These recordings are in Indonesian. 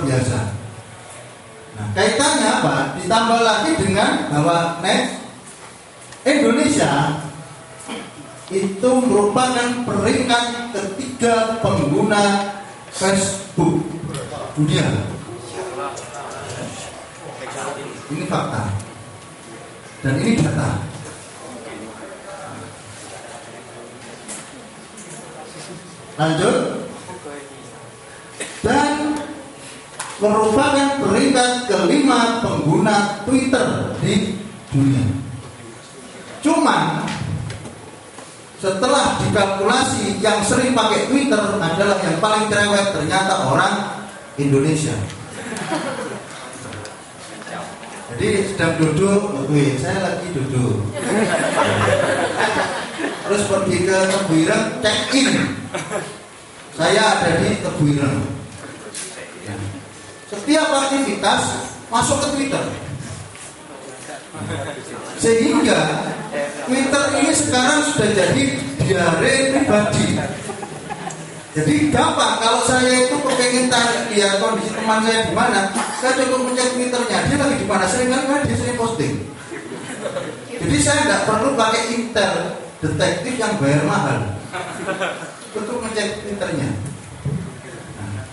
biasa. Nah, kaitannya apa? Ditambah lagi dengan bahwa Indonesia itu merupakan peringkat ketiga pengguna Facebook dunia. Ini fakta dan ini data. Lanjut. Dan merupakan peringkat kelima pengguna Twitter di dunia. Cuman setelah dikalkulasi yang sering pakai Twitter adalah yang paling cerewet, ternyata orang Indonesia. Jadi sedang duduk, saya lagi duduk. Terus pergi ke Tebuireng, check in. Saya ada di Tebuireng. Setiap aktivitas masuk ke Twitter. Sehingga Twitter ini sekarang sudah jadi diare pribadi. Jadi gampang kalau saya itu kepengen tanya lihat kondisi teman saya di mana, saya cukup mencek Twitternya, dia lagi di mana, seringkali dia sering posting. Jadi saya tidak perlu pakai Intel detektif yang bayar mahal untuk mencek Twitternya. Nah,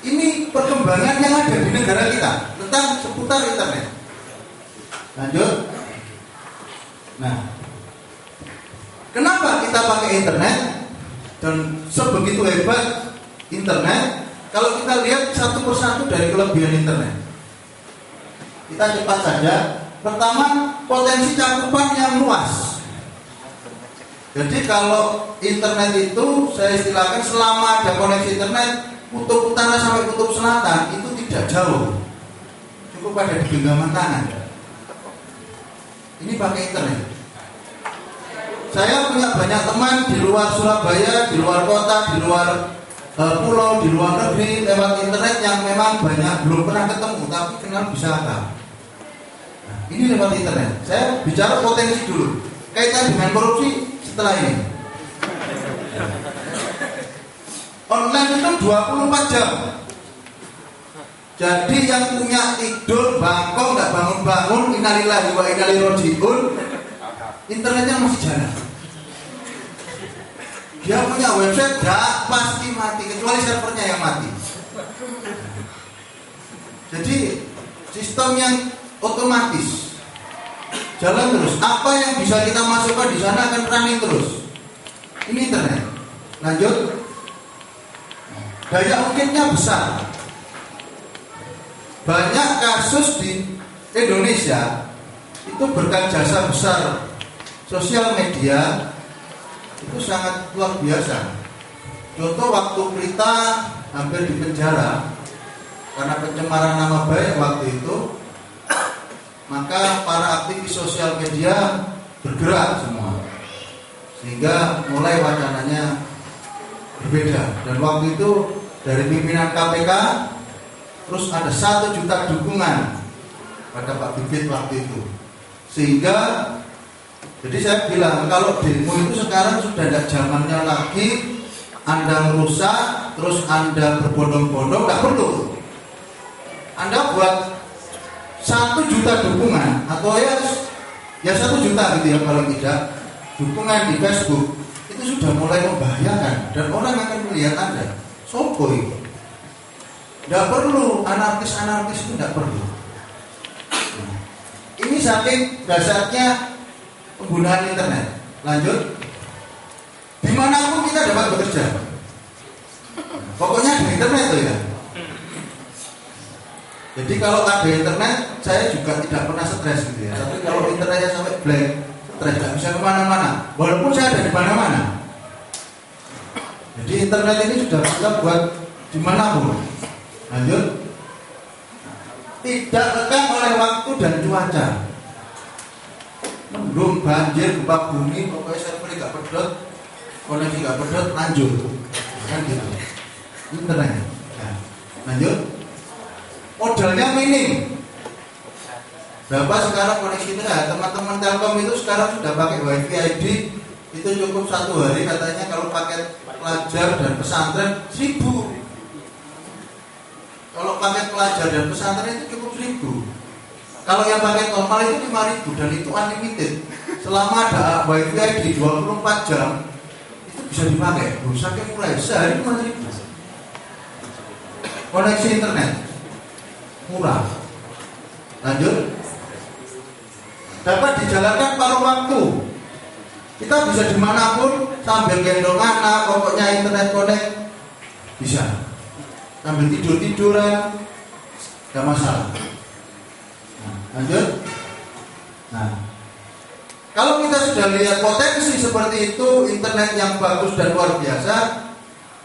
ini perkembangan yang ada di negara kita tentang seputar internet. Lanjut. Nah, kenapa kita pakai internet? Dan sebegitu hebat internet, kalau kita lihat satu persatu dari kelebihan internet. Kita cepat saja. Pertama, potensi cakupan yang luas. Jadi kalau internet itu saya istilahkan selama ada koneksi internet, kutub utara sampai kutub selatan itu tidak jauh, cukup ada di genggaman tangan. Ini pakai internet. Saya punya banyak teman di luar Surabaya, di luar kota, di luar pulau, di luar negeri lewat internet yang memang banyak belum pernah ketemu tapi kenal bisa akrab. Nah, ini lewat internet. Saya bicara potensi dulu. Kaitan dengan korupsi setelah ini. Online itu 24 jam. Jadi yang punya tidur bangkong nggak bangun-bangun, innalillahi wa inna ilaihi raji'un, internetnya masih jalan. Dia punya website nggak pasti mati kecuali servernya yang mati. Jadi sistem yang otomatis jalan terus. Apa yang bisa kita masukkan di sana akan running terus. Ini internet. Lanjut. Daya ungkitnya besar. Banyak kasus di Indonesia itu berkat jasa besar sosial media itu sangat luar biasa. Contoh waktu kita hampir di penjara karena pencemaran nama baik waktu itu, maka para aktivis sosial media bergerak semua, sehingga mulai wacananya berbeda. Dan waktu itu dari pimpinan KPK terus ada 1 juta dukungan pada Pak Bibit waktu itu, sehingga jadi saya bilang kalau demo itu sekarang sudah tidak zamannya lagi Anda merusak terus Anda berbondong-bondong, tidak perlu. Anda buat 1 juta dukungan atau ya 1 juta gitu ya paling tidak dukungan di Facebook itu sudah mulai membahayakan dan orang akan melihat Anda sopoi. Tidak perlu anarkis itu tidak perlu. Ini saking dasarnya penggunaan internet. Lanjut. Dimanapun kita dapat bekerja. Pokoknya di internet tuh ya. Jadi kalau ada internet, saya juga tidak pernah stres gitu ya. Tapi kalau internetnya sampai blank, stres, tidak bisa kemana-mana. Walaupun saya ada di mana-mana. Jadi internet ini sudah kita buat dimanapun. Lanjut. Tidak lekang oleh waktu dan cuaca. Mendung, banjir, gempa bumi, pokoknya server nggak pedot, koneksi nggak pedot, lanjut, kan gitu. Internet. Nah, lanjut. Modalnya minim. Berapa sekarang koneksi internet? Teman-teman Telkom itu sekarang sudah pakai WiFi ID, itu cukup 1 hari katanya kalau paket pelajar dan pesantren 1.000. Kalau Kalau paket pelajar dan pesantren itu cukup 1.000. Kalau yang paket normal itu 5.000 dan itu unlimited. Selama ada wifi di 24 jam itu bisa dipakai. Saking mulai sehari 5.000. Koneksi internet murah. Lanjut. Dapat dijalankan paruh waktu. Kita bisa dimanapun sambil gendong anak, pokoknya internet connect bisa. Sambil tidur-tiduran, gak masalah. Nah, lanjut. Nah, kalau kita sudah lihat potensi seperti itu, internet yang bagus dan luar biasa,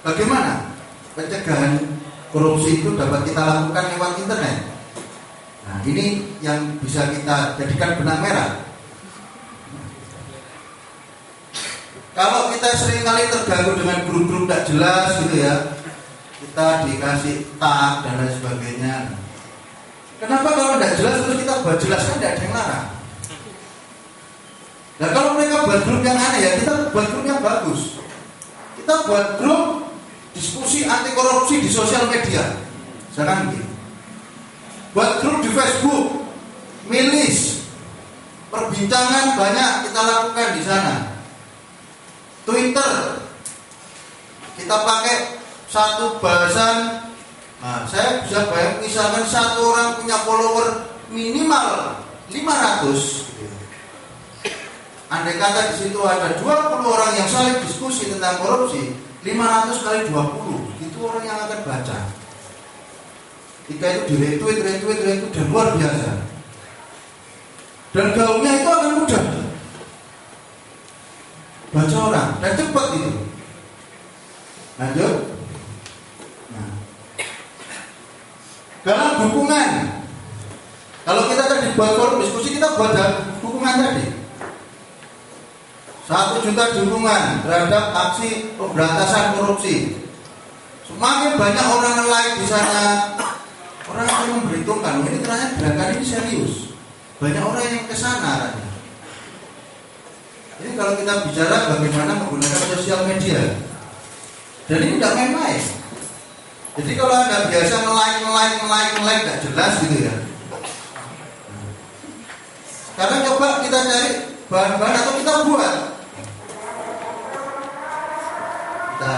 bagaimana pencegahan korupsi itu dapat kita lakukan lewat internet? Nah, ini yang bisa kita jadikan benang merah. Kalau kita seringkali terganggu dengan grup-grup tak jelas gitu ya, kita dikasih tag dan lain sebagainya. Kenapa kalau tidak jelas terus kita buat jelas, kan tidak ada yang larang. Nah kalau mereka buat grup yang aneh ya, kita buat grup yang bagus. Kita buat grup diskusi anti korupsi di sosial media, jangan gitu. Buat grup di Facebook, milis, perbincangan banyak kita lakukan di sana. Twitter, kita pakai satu bahasan. Nah, saya bisa bayang misalkan satu orang punya follower minimal 500. Andai kata di situ ada 20 orang yang saling diskusi tentang korupsi, 500 kali 20, itu orang yang akan baca. Jika itu di retweet dan luar biasa. Dan gaungnya itu akan mudah. Baca orang dan cepat itu. Lanjut. Nah. Dalam dukungan, kalau kita tadi buat forum diskusi, kita buat dukungan tadi 1 juta dukungan terhadap aksi pemberantasan korupsi. Semakin banyak orang like di sana, orang akan memperhitungkan ini ternyata gerakan ini serius. Banyak orang yang kesana. Ini kalau kita bicara bagaimana menggunakan sosial media, dan ini tidak main-main. Jadi kalau Anda biasa nge-like tidak jelas gitu ya. Sekarang coba kita cari bahan-bahan atau kita buat. Kita